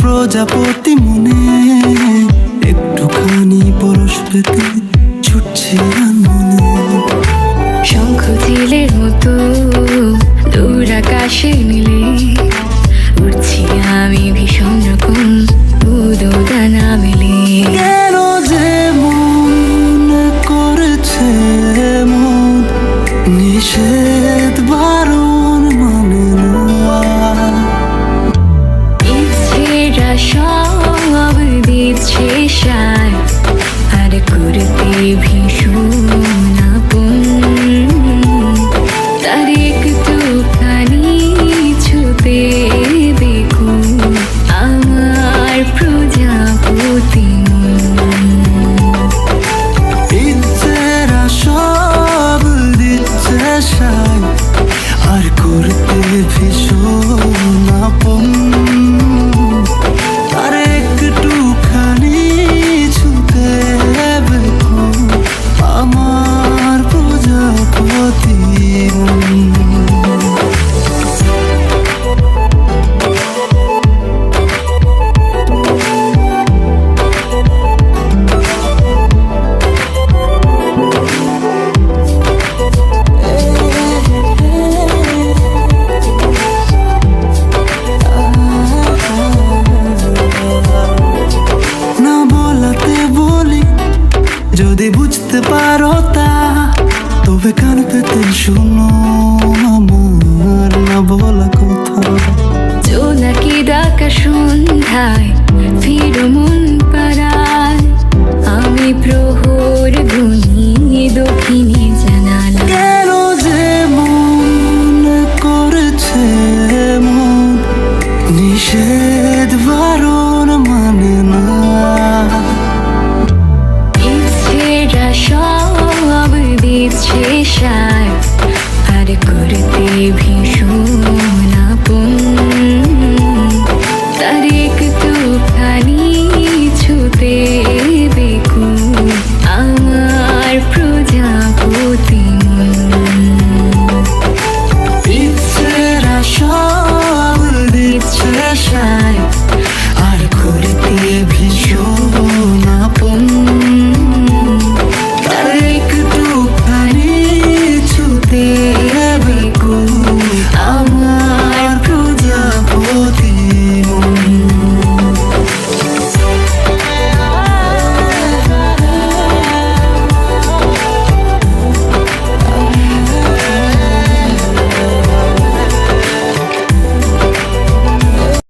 প্রজাপতি মনে একটুখানি পরশ পেতে ছুটছে মনে। শঙ্খ চিলের মতো দূর আকাশে মিলে উড়ছি আমি ভীষণ রকম উদোদানা মেলে। কেন যে মন করেছে মন নিষেধ বারণ মানে না। ইচ্ছেরা সব দিচ্ছে সায় আর করতে ভীষণ আপন। তার একটুখানি ছুতে দেখুন আমার প্রজাপতি মন। ইচ্ছেরা সব দিচ্ছে সায় আর করতে ভীষণ আপন। আর একটুখানি ছুতে দেখুন আমার প্রজাপতি মন। যদি বুঝতে পারো তা তবে কান পেতে শুনো আমার না বলা কথা। জোনাকি ডাকা সন্ধ্যায় ফিরো মন পাড়ায় আমি প্রহর গুনি দক্ষিণে জানালা। কেন যে মন করেছে মন নিষেধ বারণ মানে না। ইচ্ছেরা সব দিচ্ছে সায় আর